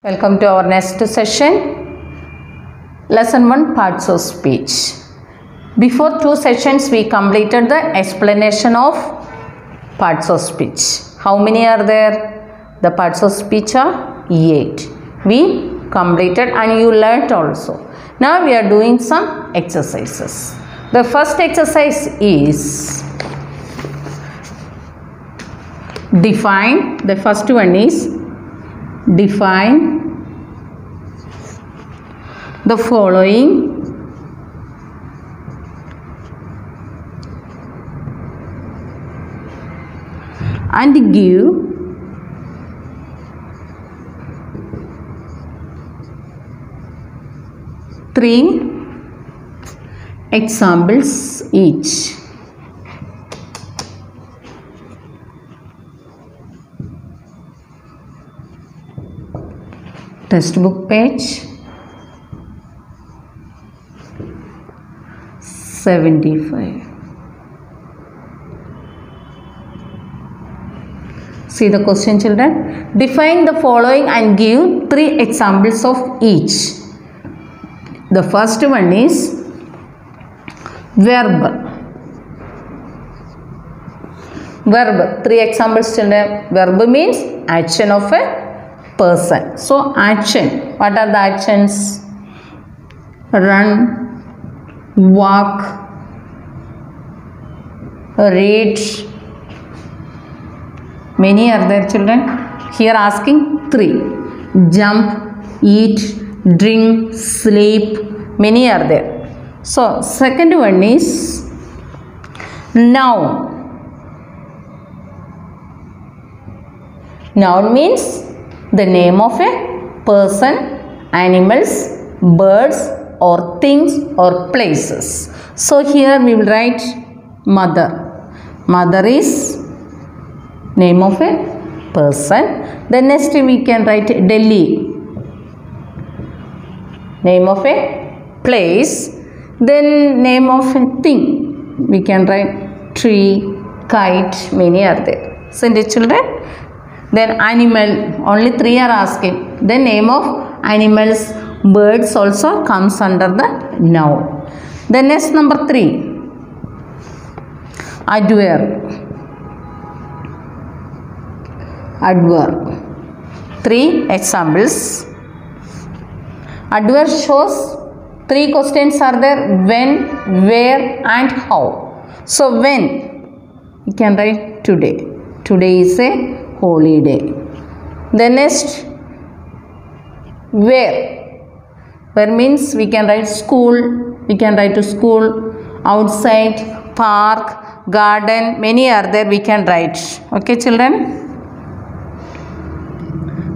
Welcome to our next session, lesson 1, parts of speech. Before 2 sessions we completed the explanation of parts of speech. How many are there? The parts of speech are 8. We completed and you learnt also. Now we are doing some exercises. The first exercise is define. The first one is define the following and give three examples each. Textbook page 75. See the question, children. Define the following and give 3 examples of each. The first one is verb. Verb. 3 examples, children. Verb means action of a person. So action. What are the actions? Run, walk, read. Many are there, children. Here asking 3. Jump, eat, drink, sleep. Many are there. So second one is noun. Noun means the name of a person, animals, birds or things or places. So here we will write mother. Mother is name of a person. Then next we can write Delhi, name of a place. Then name of a thing, we can write tree, kite. Many are there. Isn't it, children? Then animal, only 3 are asking. The name of animals, birds also comes under the noun. Then next number 3, adverb. Adverb. 3 examples. Adverb shows 3 questions are there: when, where and how. So when, we can write today. Today is a holiday. Then next, where. Where means we can write school. We can write to school, outside, park, garden. Many are there, we can write. Okay, children?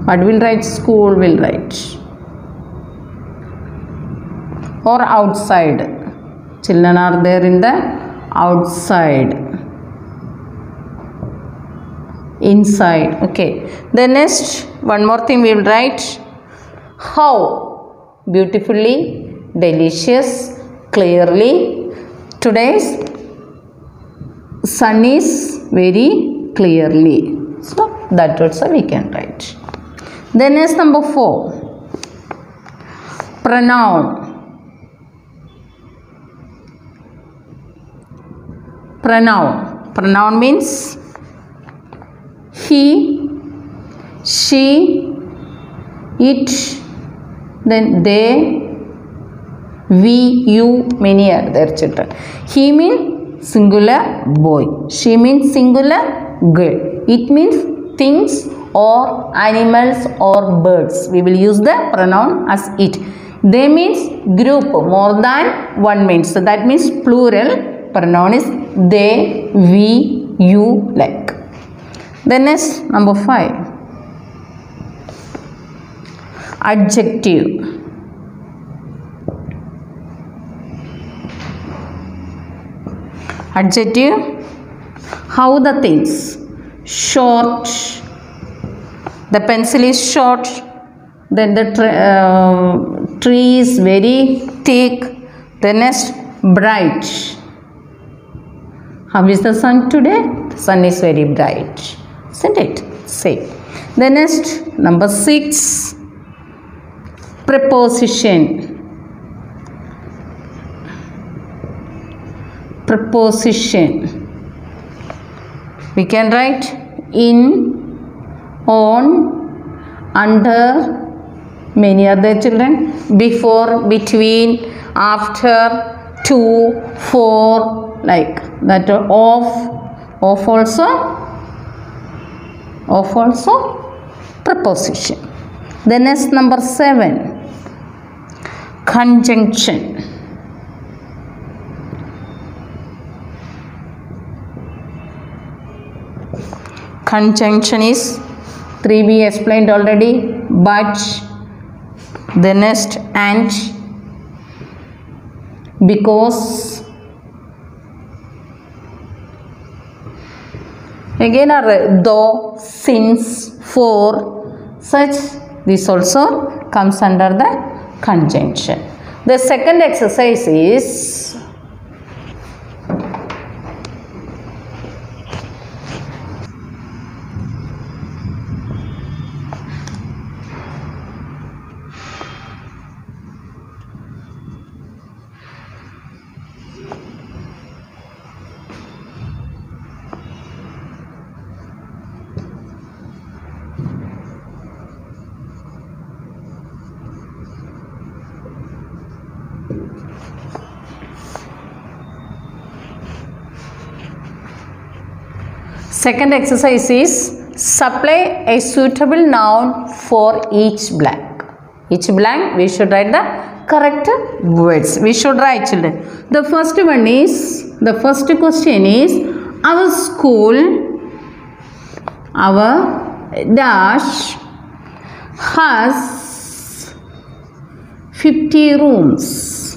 What will write? School will write. Or outside. Children are there in the outside. Inside. Okay. Then next, one more thing we will write. How. Beautifully, delicious, clearly. Today's sun is very clearly. So that also we can write. Then next number 4. Pronoun. Pronoun. Pronoun means he, she, it, then they, we, you. Many are there, children. He means singular boy. She means singular girl. It means things or animals or birds. We will use the pronoun as it. They means group, more than one means. So that means plural. Pronoun is they, we, you, like. Then next, number 5. Adjective. Adjective. How the things. Short. The pencil is short. Then the tree is very thick. The next, bright. How is the sun today? The sun is very bright. Isn't it? Say. The next, number 6, Preposition. Preposition. We can write in, on, under, many other children, before, between, after, to, for, like that. Of also preposition. Then next, number 7, conjunction. Conjunction is 3 we explained already, but, the next, and, because, again are though, since, for, such. This also comes under the conjunction. The second exercise is second exercise is supply a suitable noun for each blank. Each blank we should write the correct words. We should write, children. The first one is, the first question is, our school, our dash has 50 rooms.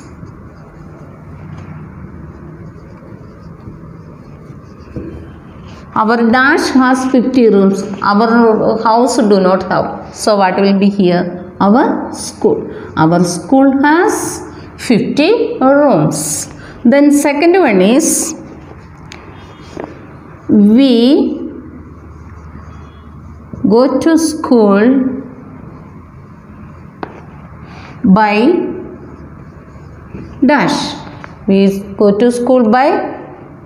Our dash has 50 rooms. Our house do not have. So what will be here? Our school. Our school has 50 rooms. Then second one is, we go to school by dash. We go to school by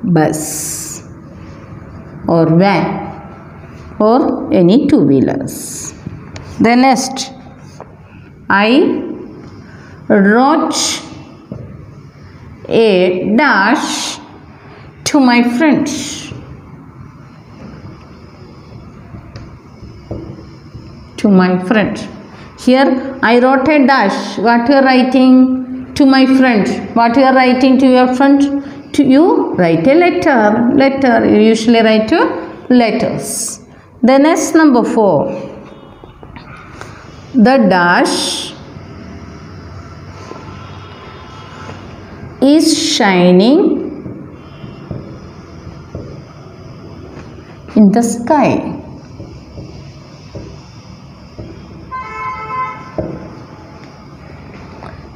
bus or van or any two-wheelers. Then next, I wrote a dash to my friend. To my friend. Here I wrote a dash. What you are writing? To my friend. What you are writing to your friend? To you write a letter. Letter. You usually write to letters. Then next, number 4. The dash is shining in the sky.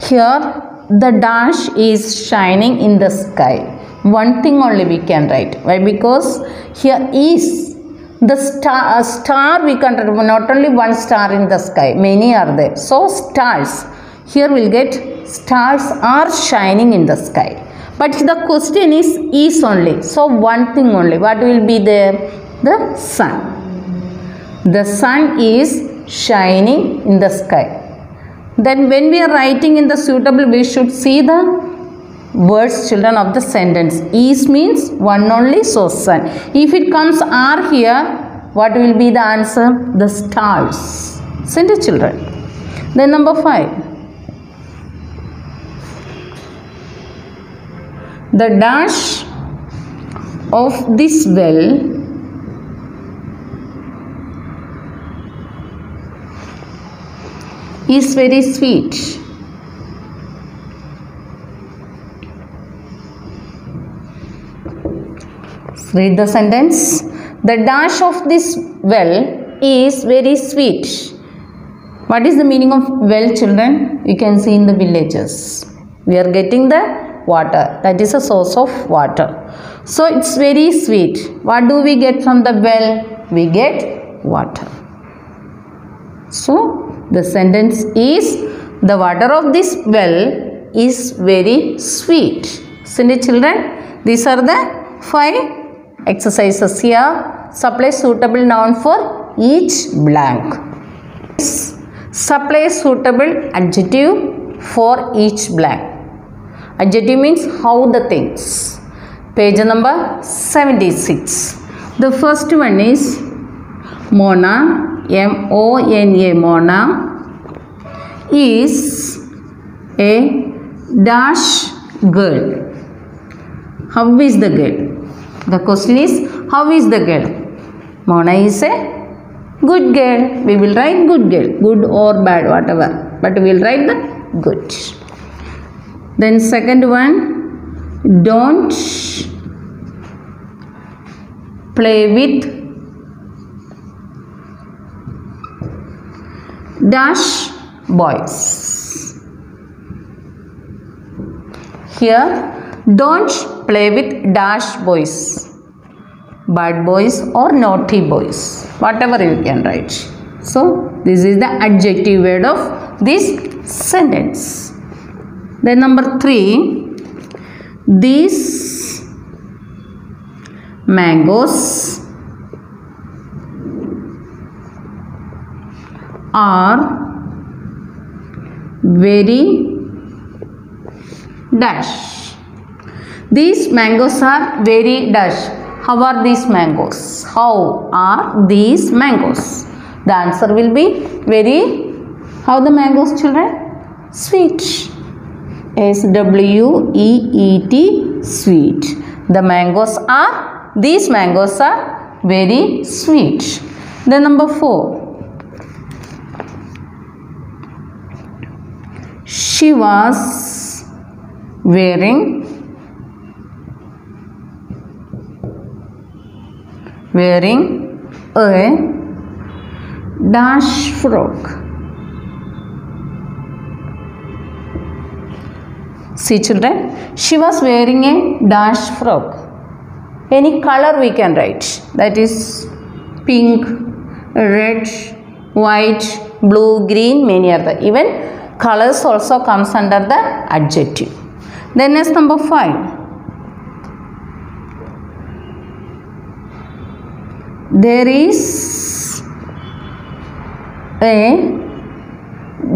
Here the dash is shining in the sky. One thing only we can write. Why? Because here is the star we can write, not only one star in the sky, many are there. So stars. Here we'll get stars are shining in the sky. But the question is only. So one thing only. What will be there? The sun. The sun is shining in the sky. Then when we are writing in the suitable, we should see the words, children, of the sentence. Is means one only, so sun. If it comes are here, what will be the answer? The stars. Isn't it, children? Then number 5. The dash of this well is very sweet. Read the sentence. The dash of this well is very sweet. What is the meaning of well, children? You can see in the villages. We are getting the water. That is a source of water. So it's very sweet. What do we get from the well? We get water. So the sentence is, The water of this well is very sweet. Isn't it, children? These are the 5 exercises here. Supply suitable noun for each blank. Supply suitable adjective for each blank. Adjective means how the things. Page number 76. The first one is Mona, M-O-N-A, Mona is a dash girl. How is the girl? The question is, how is the girl? Mona is a good girl. We will write good girl, good or bad, whatever. But we will write the good. Then second one, don't play with dash boys. Here, don't play with dash boys, bad boys or naughty boys, whatever you can write. So, this is the adjective word of this sentence. Then number 3, these mangoes are very dash. These mangoes are very dash. How are these mangoes? How are these mangoes? The answer will be very, how the mangoes, children? Sweet. S-W-E-E-T, sweet. The mangoes are, these mangoes are very sweet. Then number 4. She was wearing a dash frock. See, children, she was wearing a dash frock. Any color we can write. That is pink, red, white, blue, green, many other. Even colors also comes under the adjective. Then next number 5. There is a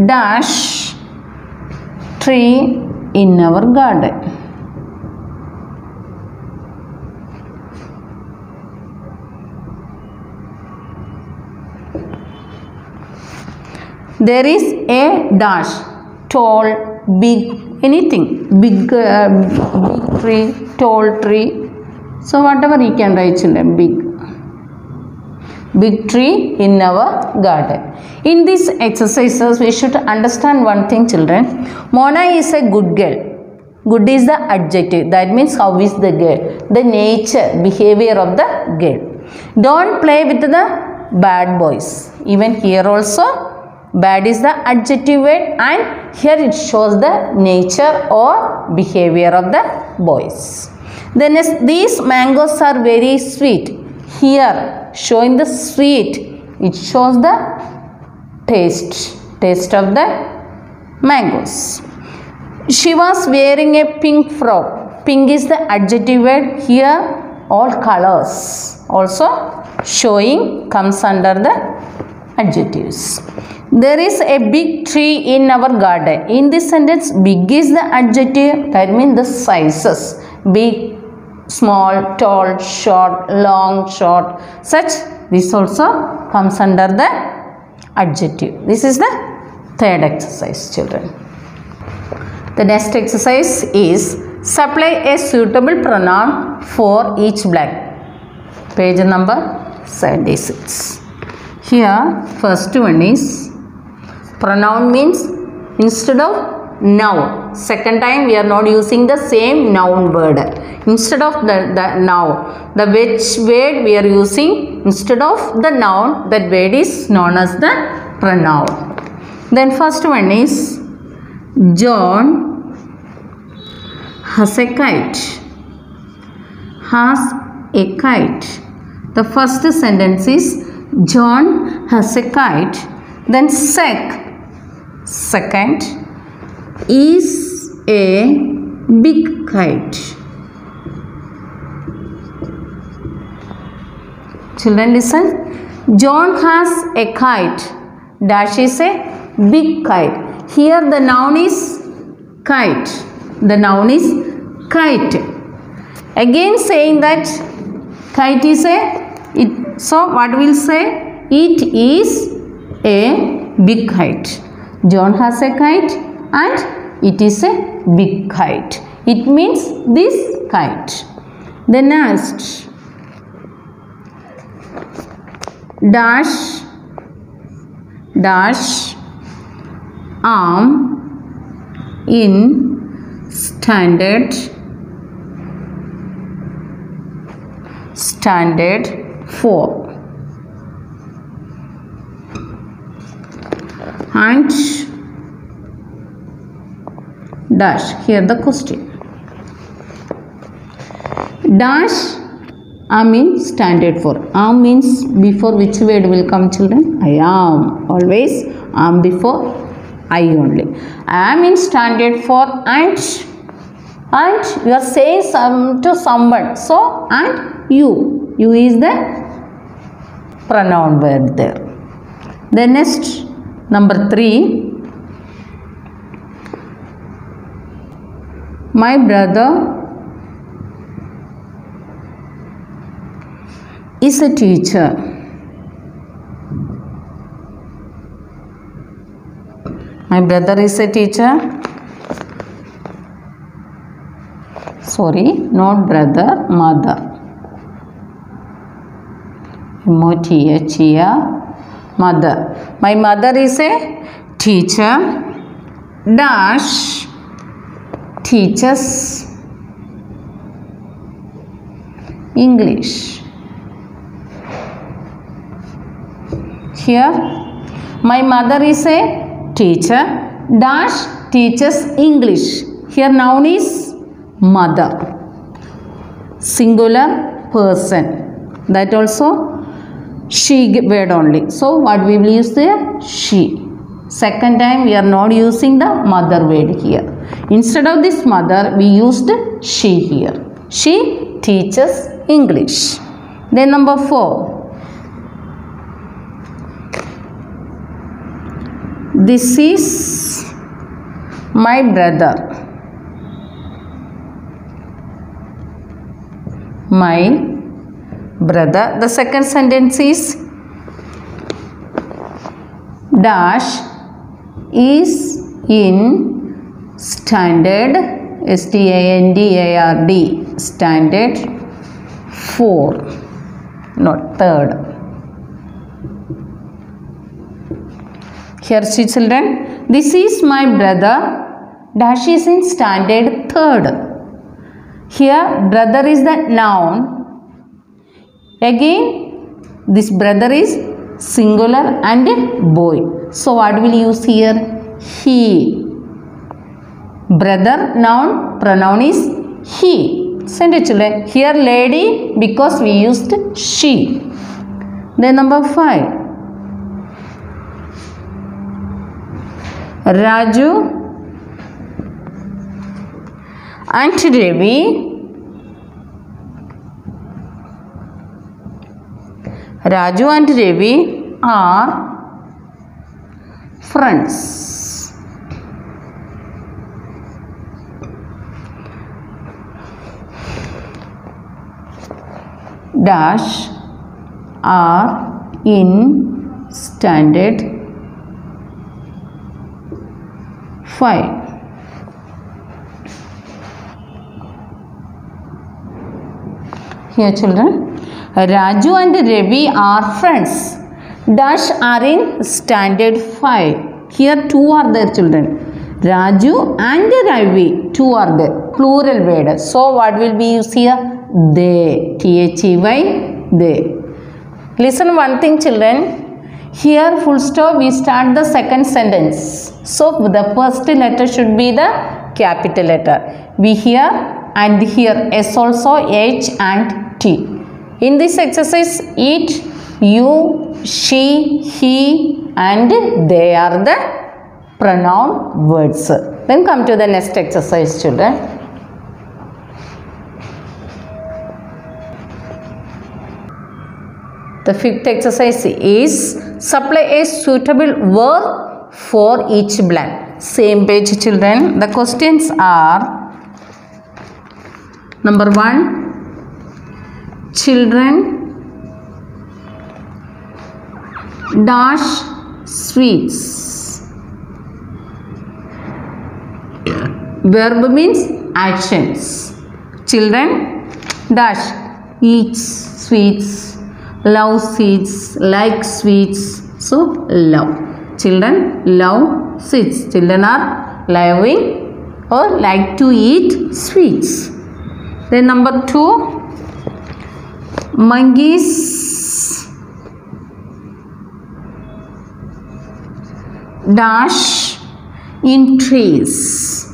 dash tree in our garden. There is a dash, tall, big, anything, big tree, tall tree. So whatever you can write, children, big tree in our garden. In these exercises, we should understand one thing, children. Mona is a good girl. Good is the adjective. That means how is the girl? The nature, behavior of the girl. Don't play with the bad boys. Even here also, bad is the adjective word, and here it shows the nature or behavior of the boys. Then these mangoes are very sweet. Here showing the sweet, it shows the taste of the mangoes. She was wearing a pink frock. Pink is the adjective word. Here all colors also showing comes under the adjectives. There is a big tree in our garden. In this sentence, big is the adjective. That means the sizes. Big, small, tall, short, long, short. Such, this also comes under the adjective. This is the third exercise, children. The next exercise is supply a suitable pronoun for each blank. Page number 76. Here, first one is pronoun means instead of noun. Second time we are not using the same noun word. Instead of the noun, the which word we are using instead of the noun, that word is known as the pronoun. Then first one is John has a kite. Has a kite. The first sentence is John has a kite. Then sec Second, is a big kite. Children listen. John has a kite. Dash is a big kite. Here the noun is kite. The noun is kite. Again saying that kite is a, so what we'll say? It is a big kite. John has a kite and it is a big kite. It means this kite. The next, dash arm in standard 4 and dash. Here the question. Dash arm in standard 4. Arm means before which word will come, children? I am. Always arm before I only. I am in standard 4 and you are saying to someone. So and you. You is the pronoun word there. The next, number 3. My brother is a teacher. My brother is a teacher. Sorry, not brother, mother. M-O-T-H-E-R, mother. My mother is a teacher. Dash teaches English. Here, my mother is a teacher. Dash teaches English. Here noun is mother. Singular person. That also she word only. So what we will use there? She. Second time we are not using the mother word here. Instead of this mother we used she here. She teaches English. Then number 4. This is my brother. My brother. The second sentence is dash is in standard S-T-A-N-D-A-R-D standard 4, not 3rd. Here see children, this is my brother. Dash is in standard 3rd. Here brother is the noun. Again this brother is singular and boy. So what will you use here? He. Brother noun, pronoun is he. Send it children. Here lady because we used she. Then number 5. Raju and Ravi are friends. Dash are in standard 5. Here children, Raju and Ravi are friends. Dash are in standard 5. Here 2 are there children. Raju and Ravi, 2 are there. Plural word. So what will be used here? They. T-H-E-Y, they. Listen one thing children. Here full stop we start the second sentence. So the first letter should be the capital letter. We here and here S also, H and T. In this exercise it, you, she, he and they are the pronoun words. Then come to the next exercise, children. The fifth exercise is supply a suitable verb for each blank. Same page, children. The questions are: number 1, children dash sweets. Verb means actions. Children dash eats sweets, love sweets, like sweets. So love. Children love sweets. Children are loving or like to eat sweets. Then number 2, monkeys dash in trees.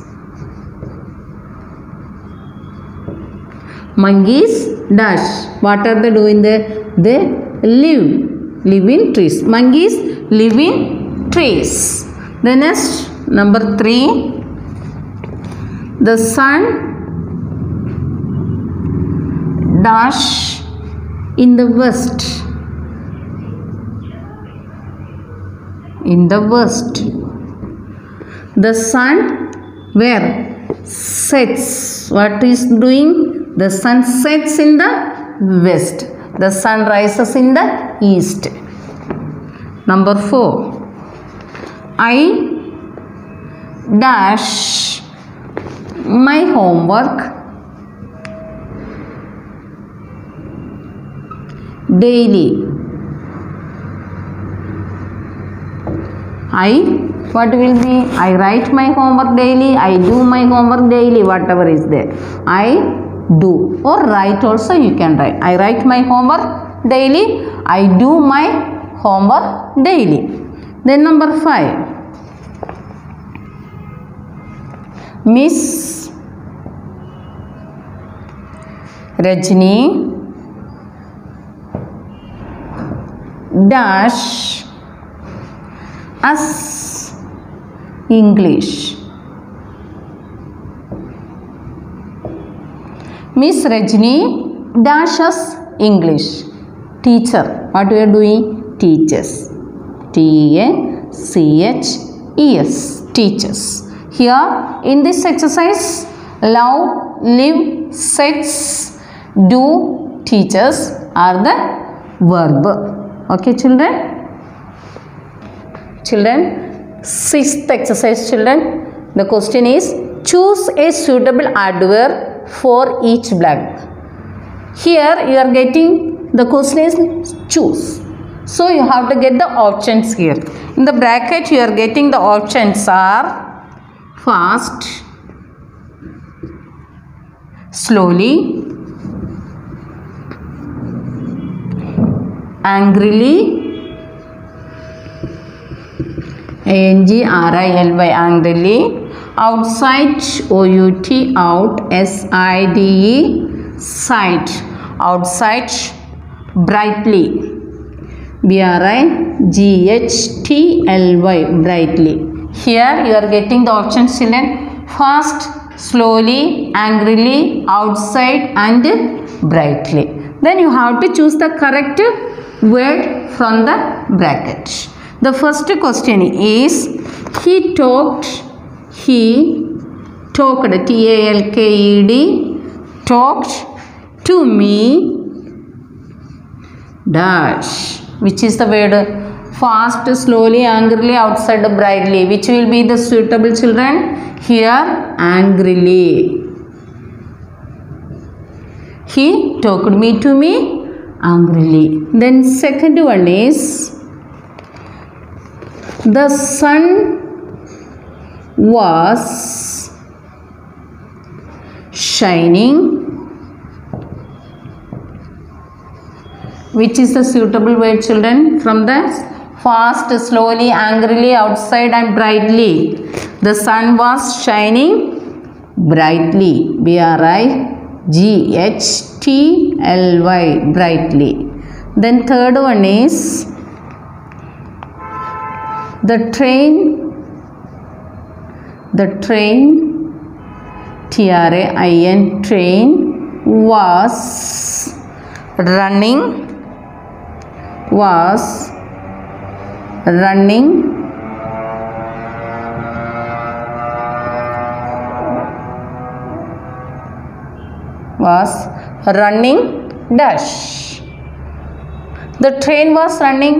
Monkeys dash. What are they doing there? They live in trees. Monkeys live in trees. The next, number 3, the sun dash in the west. In the west. The sun where? Sets. What is doing? The sun sets in the west. The sun rises in the east. Number 4, I dash my homework daily. What will be? I write my homework daily. I do my homework daily. Whatever is there, I do. Or write also you can write. I write my homework daily. I do my homework daily. Then number 5, Miss Rajni dash us English. Miss Rajni dash us English. Teacher. What we are doing? Teachers. T-A-C-H-E-S. Teachers. Here in this exercise, love, live, sets, do, teachers are the verb. Okay, children? Children, sixth exercise, children. The question is, choose a suitable adverb for each blank. Here you are getting, the question is choose. So you have to get the options here. In the bracket you are getting the options are fast, slowly, angrily, A-N-G-R-I-L-Y, angrily, outside, O-U-T, out, S-I-D-E, sight, outside, brightly, B-R-I-G-H-T-L-Y, brightly. Here you are getting the options, children: fast, slowly, angrily, outside and brightly. Then you have to choose the correct word from the bracket. The first question is, he talked, T-A-L-K-E-D, talked to me, dash. Which is the word? Fast, slowly, angrily, outside, brightly. Which will be the suitable, children? Here, angrily. He talked me to me, angrily. Then second one is, the sun was shining. Which is the suitable word, children, from the fast, slowly, angrily, outside and brightly? The sun was shining brightly. B-R-I-G-H-T-L-Y, brightly. Then third one is, the train The train, T-R-A-I-N, train was running dash. The train was running.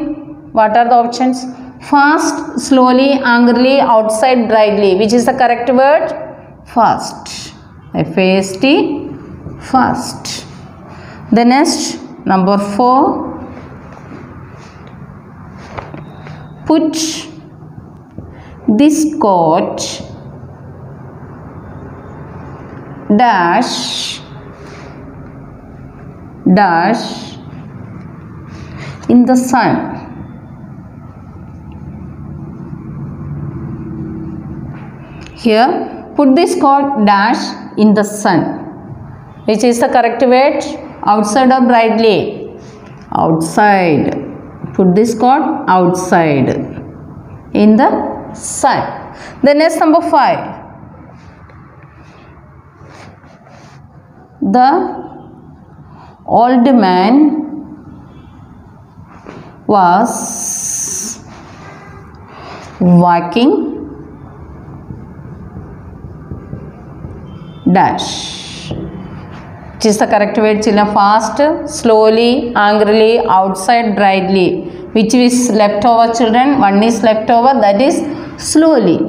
What are the options? Fast, slowly, angrily, outside, brightly. Which is the correct word? Fast. F-A-S-T, fast. The next, number 4. Put this coat dash in the sun. Here, put this coat dash in the sun. Which is the correct word? Outside or brightly? Outside. Put this coat outside in the sun. Then next, number 5. The old man was walking dash. Which is the correct word? Children, fast, slowly, angrily, outside, brightly. Which is left over, children? One is left over, that is slowly.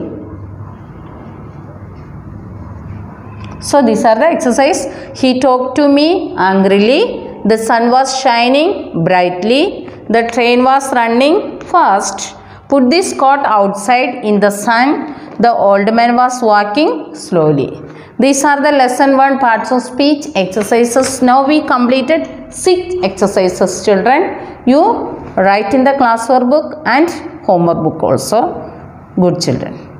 So these are the exercise. He talked to me angrily. The sun was shining brightly. The train was running fast. Put this coat outside in the sun. The old man was walking slowly. These are the lesson 1 parts of speech exercises. Now we completed 6 exercises, children. You write in the class workbook and homework book also. Good children.